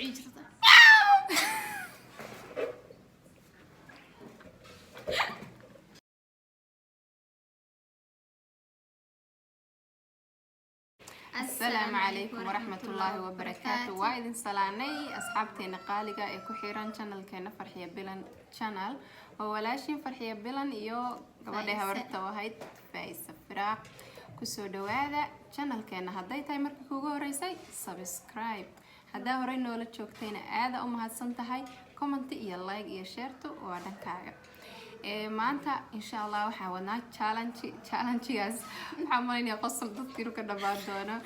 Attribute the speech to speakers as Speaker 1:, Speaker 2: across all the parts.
Speaker 1: عجرته
Speaker 2: السلام عليكم ورحمة الله وبركاته. وايد سلامي أصحابتي قالقة إكو حيران channel كنا فرحية بلن channel وولاشين فرحية بلن إيو قبل هورتا وهاي فايسة فراق كسو دوادا channel كنا هداي تايمر كوغو ريساي سبسكرايب هدا هوري نولا جوكتين آدا أمهات سنتهاي كومنتي إيا لايك إيا شيرتو وادن كاغا maanta insha Allah waxaa wadnaa challenges waxaa malinaya qosol dadkiiru ka dhabaan doona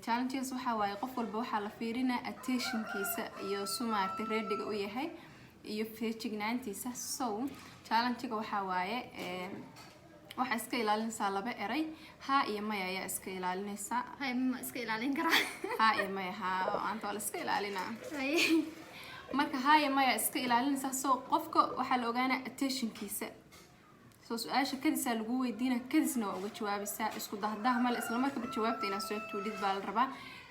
Speaker 2: challenges waxaa waaye qof walba waxaa la fiirinaa attentionkiisa iyo sumaarta reediga u yahay iyo feejignaantiisa so challenge-ga waxaa waaye waxaa iska ilaalinaysaa laba eray ha iyo maya ayaa iska ilaalinaysaa
Speaker 1: ma iska ilaalin karaa
Speaker 2: ha iyo maya ha anta waa la iska ilaalinaa marka haye maya iska ilaalinaysa soo qofka waxa la ogaanaa attentionkiisa soo su'aasha kadisa lagu weydiina kadisna waa uga jawaabaysaa isku dahdah mal isla markaba jawaabta inaad soo tuudid baa la rabaa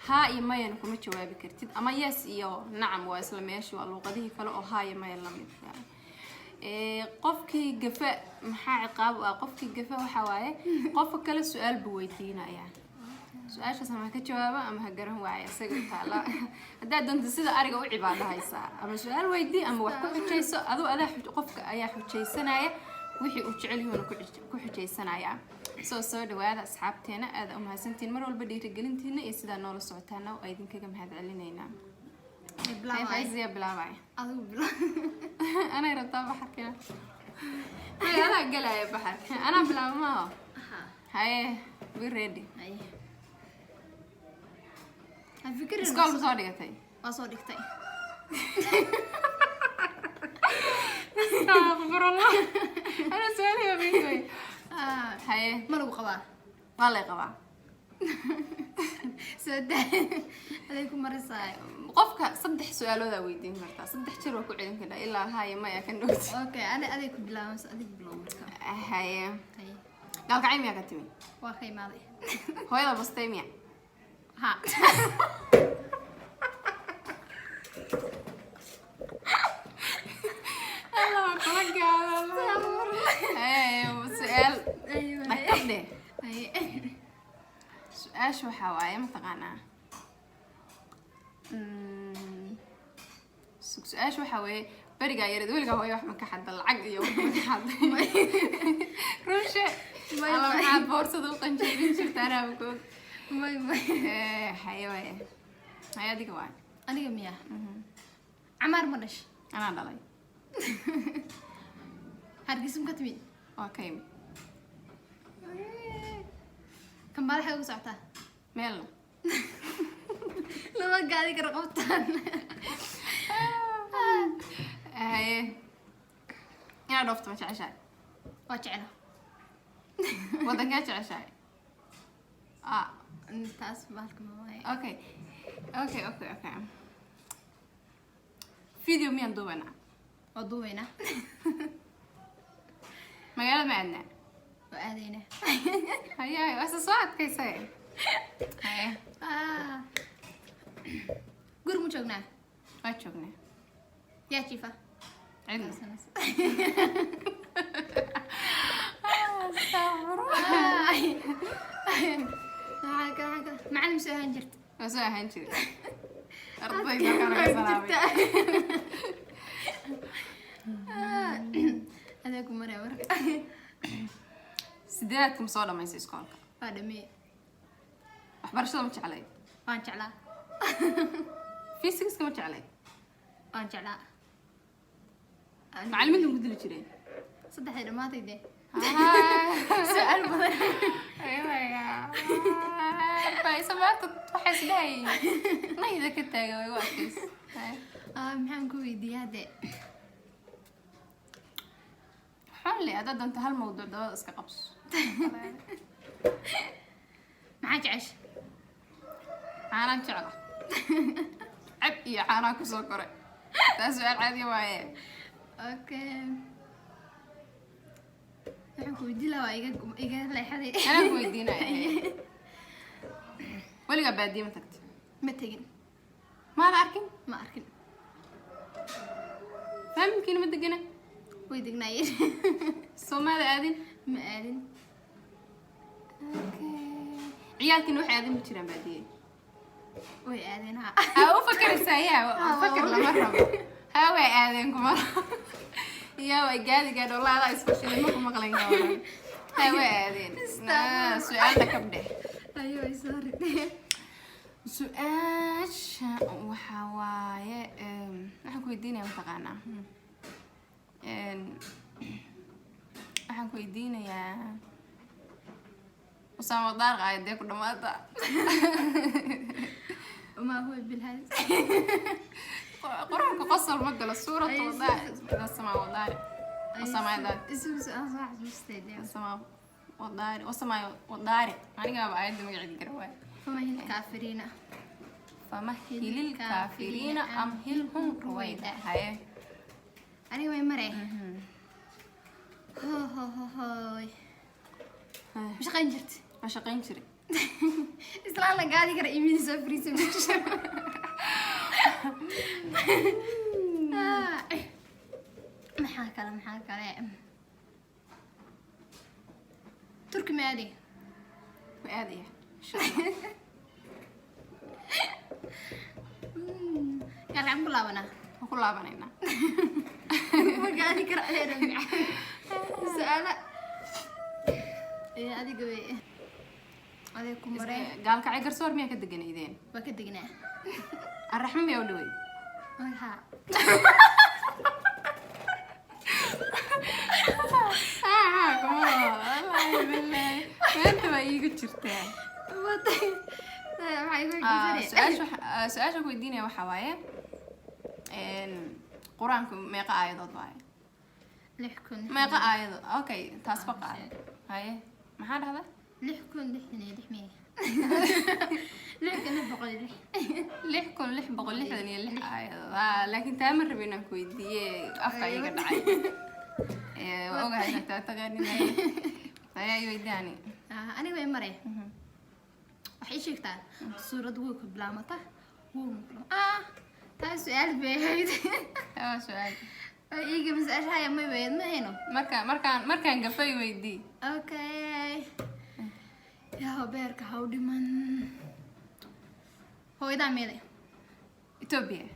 Speaker 2: ha iyo maya kuma jawaabi kartid ama yes iyo nacam waa isla meeshii waa luqadihii kale oo ha iyo maya la mid qofkii gafa maxaa ciqaab ah qofkii gafa waxa waaye qofka kale su'aal buu weydiinayaa su-aashaas ama ka jawaaba ama ha garan waayo isaga taala haddaad doonto sida ariga u cibaadahaysaa ama su-aal weydii ama wax ku xujayso aduu adaa qofka ayaa xujaysanaya wixii uu jecel yahay ku xujaysanaya soo dhawaada asxaabteena aad u mahadsantiin mar walba dhiirigelintiina iyo sidaa noola socotaana oo idinkaga mahadcelinaynaa bilaabay أنا رتاب بحرك أنا قلها يا بحرك أنا بلا ما هاي we ready
Speaker 1: الفكرة
Speaker 2: سكول صادقتي
Speaker 1: صادقتي
Speaker 2: أخبر الله أنا سؤالي يا بنتي هاي
Speaker 1: ما له قبا
Speaker 2: والله قبا
Speaker 1: سود عليكم مرة صاير
Speaker 2: قفك صدح سؤال هذا ويدين مرتا صدح شر وكل عيدين كده إلا هاي ما يكن دوت
Speaker 1: أوكي أنا أديك بلامس أديك بلامس
Speaker 2: هاي قال قايم يا كتمي
Speaker 1: واخي ماضي
Speaker 2: هو يلا بس تيمية
Speaker 1: ها
Speaker 2: الله أكبر هاي سؤال
Speaker 1: أيوة
Speaker 2: أكيد سؤال شو حواي متقنا سؤال شو حواي برجع يرد ويلقى هو يوم كحد العقد يوم كحد روشة الله معاد بورصة القنجيرين شفت أنا بقول
Speaker 1: ماي
Speaker 2: حيوان هيا دي كمان
Speaker 1: أنا جميع عمر مرش
Speaker 2: أنا ضلي
Speaker 1: هرقسم كتمين
Speaker 2: أوكي
Speaker 1: كم بالي حاجة ساعتها
Speaker 2: ميلا
Speaker 1: لما قاعد رقبتان
Speaker 2: هاي يا رفت مش عشاء
Speaker 1: وجعنا
Speaker 2: ودنجاش عشاء
Speaker 1: انت اسمعكم ماي
Speaker 2: اوكي فيديو مين دوبنا
Speaker 1: وضوينا
Speaker 2: مقالة معنا
Speaker 1: وآذينا
Speaker 2: هيا بس صوت كيسي هيا
Speaker 1: قرمو شوقنا
Speaker 2: ما تشوفنا
Speaker 1: يا شيفا
Speaker 2: عندنا
Speaker 1: هكا معلم سوهان جرت
Speaker 2: بس هنشري رضي كان
Speaker 1: هذاكم مرة
Speaker 2: سداتكم صودا ما يسيس كونك
Speaker 1: هذا مي
Speaker 2: أخبار شو مش علي
Speaker 1: وانش على
Speaker 2: في سكس كم مش علي
Speaker 1: وانش على
Speaker 2: معلمين قد اللي تري
Speaker 1: صدق هذا ما تدي
Speaker 2: سؤال بدل أيوة يا فايسمعت تحس لي ما إذا كنت أجاوب وقتيس
Speaker 1: محن كوي دي هذا
Speaker 2: حلي هذا ده انتهى الموضوع ده اسكا قبص
Speaker 1: معاك عش
Speaker 2: أنا شعلة عب يا أنا كسكري ده سؤال عادي معي
Speaker 1: اوكي waxaan ku weydiin lahaa iga leexaday
Speaker 2: أنا كويدينا ولقى بعدين ما تكتب
Speaker 1: ma tegin
Speaker 2: maada arkin
Speaker 1: ما أركن
Speaker 2: fahamkiina ma degana
Speaker 1: ويدقنا ير
Speaker 2: soomaada aadin
Speaker 1: ما آدين
Speaker 2: ciyaalkiina waxay aadin ma jiraan baadiye
Speaker 1: وي آدينها
Speaker 2: ها u fakaraysaa yaa fakar lama rabo haa way aadeen kuma yaa way gaadiga dhoolaada isbashilay ma ku maqlan gawaran haa way aadeen su'aalna kabdhe
Speaker 1: أيوة سوري
Speaker 2: su-aasha waxaa waaye waxaan ku weydiinaya mataqaanaa waxaan ku weydiinayaa usaama daarqa ay dee ku dhamaata
Speaker 1: وما هو بالهذا
Speaker 2: quraanka qosol ma galo suuratu wadaa samaa wadaari wasamaa daari
Speaker 1: اسم سؤال صح مستدي
Speaker 2: wasamaa wadaari wasamaa wadaari anigaaba aayadda magaceeda garawaaye
Speaker 1: فما هي الكافرين
Speaker 2: فمهل الكافرين أمهلهم رويدا هاي
Speaker 1: أنا وين مري هو هو هو هاي مش قنجرت
Speaker 2: ما شقين شري
Speaker 1: إسلام لا قاعد يقرأ يمين سفري سمش محاكلة تركي مالي
Speaker 2: وهذه إن شاء الله
Speaker 1: قال عم كلها بنا
Speaker 2: وكلها بنينا
Speaker 1: ما قاعد يقرأ هنا سؤال إيه هذه قوي عليكم مري
Speaker 2: قال كعي قرصور ميا كدقن إيدين
Speaker 1: بكدقنا
Speaker 2: الرحمن يا ولوي
Speaker 1: ها
Speaker 2: والله بالله ما أنت ما يجي تشرتها su-aasha ku weydiinaya waxaa waaye qur-aanku meeqa aayadood waaye meeqa aayadood okay taas ba qaada haye maxaa dhahda
Speaker 1: لح كن لحني لحمية لح كنا بقول لح
Speaker 2: 6,666 aayadood laakiin taa ma rabin inaan ku weydiiye afka iga dhacay waa ogahay inaad taa taqaaninay ayaa i weydaani
Speaker 1: أنا وين مري waxay sheegtaa suurad way ku bilaamata taa su'aal bay ahayd
Speaker 2: waa su-aal
Speaker 1: iiga mas'aashaha ma weyd ma hayno
Speaker 2: markaan gafay weydii
Speaker 1: okay yaa beerka ha u dhiman hooyadaa meeday
Speaker 2: Ethiopia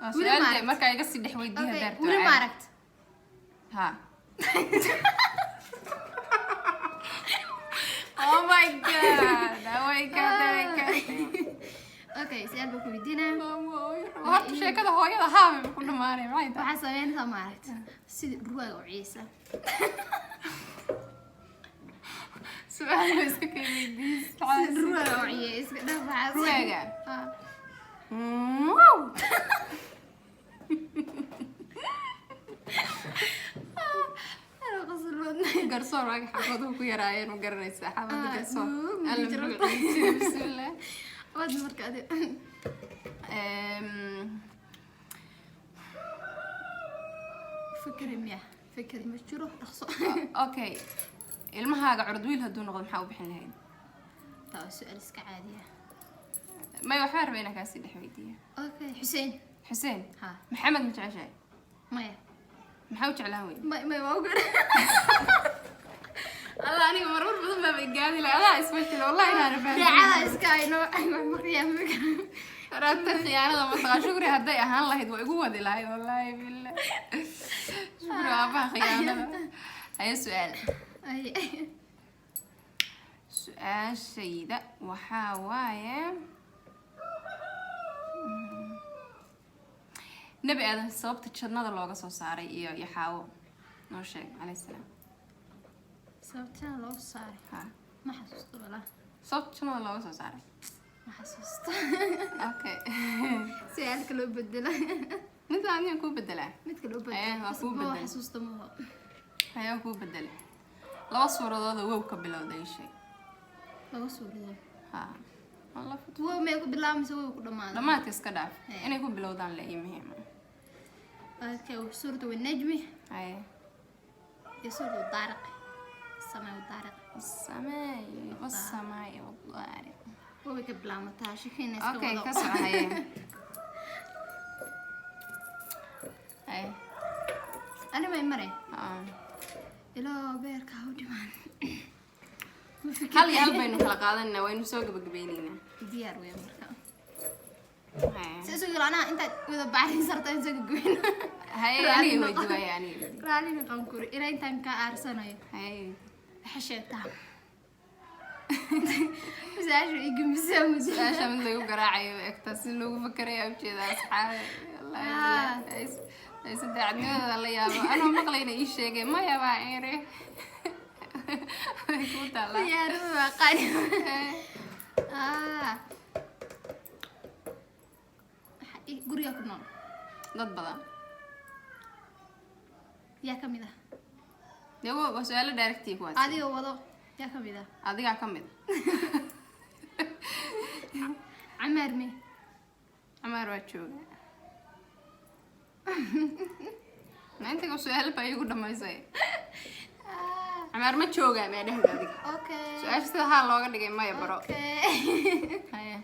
Speaker 2: waa
Speaker 1: Weli
Speaker 2: su-aal
Speaker 1: ma
Speaker 2: dee
Speaker 1: aragt?
Speaker 2: markaa iga sii dhex weydiiya
Speaker 1: okay
Speaker 2: daarto
Speaker 1: weli ma aragt
Speaker 2: ha oh my god
Speaker 1: okay su'aal baa ku weydiinaa
Speaker 2: horta sheekada hooyada haabay ku dhamaanay maxay tahay
Speaker 1: waxaa sameynaysaa ma aragt sida ruwaaga u ciisa
Speaker 2: su-aal ma iska kay weydiis
Speaker 1: sida ruwaaga u ciya iska dhaf waxaa
Speaker 2: ruwaaga garsoor waaga xaafaduu ku yaraayeen ma garanaysaa xaafada garsoor bismillah
Speaker 1: waad marka adi fikri miya fikri ma jiro dhaqso
Speaker 2: okay ilmahaaga curud wiil hadduu noqdo maxaa u bixin lahayd
Speaker 1: taa su'aal iska caadiya
Speaker 2: may waxbaa rabay inaan kaasii dhex weydiiya
Speaker 1: okay xuseen
Speaker 2: xuseen
Speaker 1: ha
Speaker 2: maxamed ma jeceshahay
Speaker 1: maya
Speaker 2: maxaa u jeclaan wey
Speaker 1: may waa ugar
Speaker 2: الله أنا مرور بدون ما بيجادي لا لا اسمه كذا والله أنا عارفة
Speaker 1: دعاء اسكاي نو مقيام
Speaker 2: رات الخيانة ما تغى شكري هدي أهان الله يدوي قوة دي لا والله بالله شكرا أبا خيانة هاي سؤال
Speaker 1: اي
Speaker 2: سؤال سيدة وحاواية نبي هذا صوبت تشرنا ذا لوجا صاري يحاول نوشيك عليه السلام
Speaker 1: sababtaa loo saaray
Speaker 2: ها
Speaker 1: ma xasuusto walaa
Speaker 2: صوبت تشرنا ذا لوجا صاري
Speaker 1: ma xasuusto
Speaker 2: أوكي
Speaker 1: su'aalka loo bedela
Speaker 2: مثل عندي أكون بدلة
Speaker 1: midka loo
Speaker 2: Ee, waa kuu
Speaker 1: bedela
Speaker 2: bedel.
Speaker 1: xasuusto ma
Speaker 2: هيا أكون بدلة لو صورة هذا وو قبل هذا الشيء
Speaker 1: laga suuliyo
Speaker 2: ها والله فت
Speaker 1: waa may ku bilaabmaysa way ku dhamaada
Speaker 2: لما تسكداف
Speaker 1: إيه.
Speaker 2: أنا أكون بلودان لا يمهم
Speaker 1: okay suuratu والنجم
Speaker 2: هاي
Speaker 1: iyo suuratu daariq samay daariq
Speaker 2: السماء والسماء والطارق
Speaker 1: way ka bilaamataa shakina iska
Speaker 2: okay
Speaker 1: wado
Speaker 2: ka soo haye ay
Speaker 1: ani ma mare
Speaker 2: ah
Speaker 1: ilo beerka u dhiman
Speaker 2: hal yal baynu kala qaadanaa waynu soo gabagabeynayna
Speaker 1: diyaar way marka
Speaker 2: hay
Speaker 1: سأسوي أنا أنت إذا بعدين صرت أنسى قوين
Speaker 2: هاي أنا وجوا يعني
Speaker 1: رالي نقنكور إلى أنت إنك أرسنا
Speaker 2: هاي
Speaker 1: حشيتها بس عشان يجي مسوي
Speaker 2: عشان من ذي قراعي اكتسل له فكري أو كذا أصحاب الله ليس دعنا الله يا أنا ما قلنا إيش شيء ما يا بعيره كنت الله
Speaker 1: يا روح قاني guriga ku nool
Speaker 2: dad badan
Speaker 1: yaa kamid ah
Speaker 2: yago su'aalo directive kuwaas
Speaker 1: adiga wado yaa kamid ah
Speaker 2: adiga kamid Amar waa jooga inta ka su'aalo baa igu dhamaysay Amar ma jooga ma dhahda adiga
Speaker 1: okay
Speaker 2: su'aashta waxa looga dhigay maya baro
Speaker 1: okay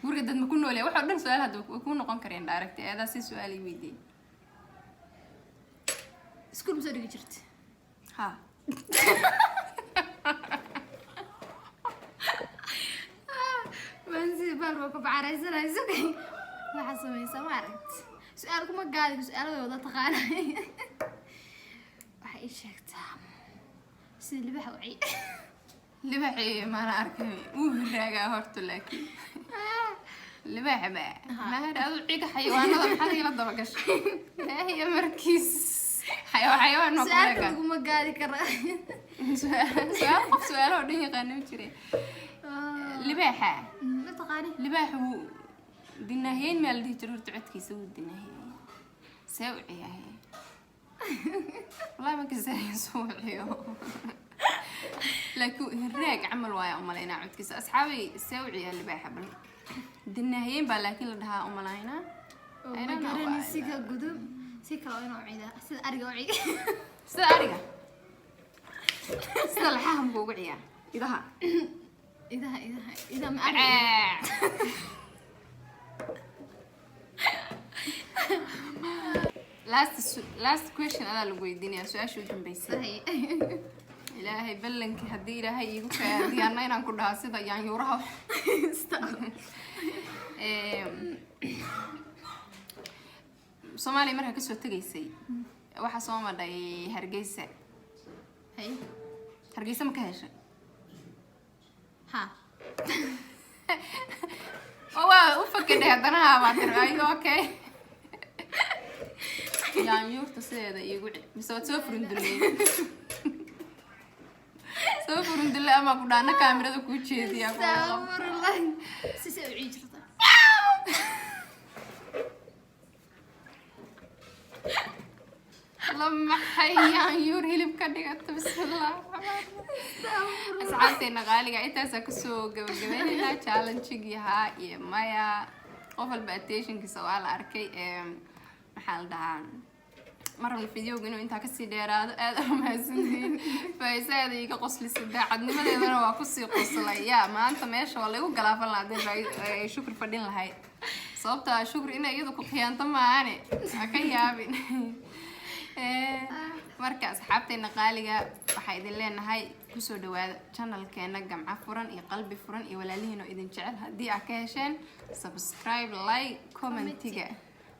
Speaker 2: guriga dad ma ku nool yahay waxa dhan su'aal hadda ku noqon kareen direct eeda si su'aal ii weydiin
Speaker 1: iskuul ma soo dhigi jirtay
Speaker 2: ha
Speaker 1: manzi balro ku bacaraysanayso waxa sameeyay ma aragt su'aal kuma gaadi su'aal way wada taqaanay waxa ii sheegtaa si libax wacay
Speaker 2: libaxii ma la arkay uu raaga horto laakiin libax ba ma hadaadu ciiga xayawaanada maxaa la daba gashay ilaahay markiis xayawaan oo
Speaker 1: su'aal kuma gaadi kara
Speaker 2: su'aalo oo dhan yaqaan jiray libaxa
Speaker 1: ma taqaani
Speaker 2: libaxu dinaheen meel dhig jiray codkiisa uu dinaheen sawciyahay والله ما كسرين سوعيو لكن الراق عمل وايا أمالينا عود كيس أصحابي سوعي اللي بيحبل دناهين لكن لها أمالينا
Speaker 1: أنا قرني سيكا قدوم سيكا وين وعيدا سيد أرجع وعيد
Speaker 2: سيد أرجع سيد الحهم بوقعيا
Speaker 1: إذا ما أرجع
Speaker 2: last question أنا اللي قويديني سؤال شو جنبيسي إلهي بلنك هدي إلهي يقول هدي أنا إنا كلها سيدا يعني وراها Soomaali marka kasoo tagaysay waxa soo maday Hargeysa Hargeysa ma ka heshay
Speaker 1: ha
Speaker 2: oo fakade hadana ma tiray okay yaan yurta sideeda igu misoo soo furundulay ama ku dhaana kaamirada ku jeediya
Speaker 1: si soo ciijirta
Speaker 2: لما حيان يور هلب كدغت بسم الله asxaabteena qaaliga intaas ka soo gabagabeynayna challenge-gii haa iyo maya qofal baatationkiisa waa la arkay maxaa la dhahaa marna video-ga inuu inta ka sii dheeraado aad u mahadsantiin faa'iidadeeda iga qoslisay daacadnimadeedana waa ku sii qoslay yaa maanta meesha waa lagu galaafan lahayd shukr fadhin lahayd sababta shukr inay iyadu ku qiyaanto maane ka yaabin marka asxaabteena qaaliga waxa idin leenahay ku soo dhawaada channelkeena gamca furan iyo qalbi furan iyo walaalihiin oo idin jecel hadii aad ka hesheen subscribe like commentiga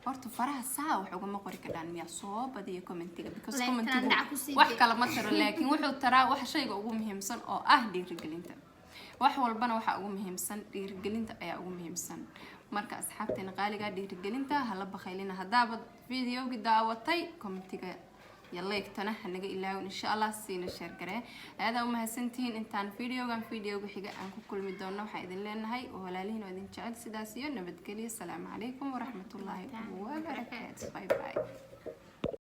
Speaker 2: horta faraha saa wax uga qori kadaan miya soo badiyo commentiga because commentiga wax kala ma taro laakiin wuxuu taraa wax shayga ugu muhiimsan oo ah dhiirigelinta wax walbana waxa ugu muhiimsan dhiirigelinta ayaa ugu muhiimsan marka asxaabteena qaaliga dhiirigelinta hala bakhaylina hadaaba video-gi daawatay commentiga يلايكتنا هنجي إلى إن شاء الله سين الشركة هذا وما هسنتين إنتان فيديو بحاجة عنكم كل مدونة وحيد لنا هاي ولا لين ودين شعل سداسيون نبتكلي السلام عليكم ورحمة الله وبركاته باي باي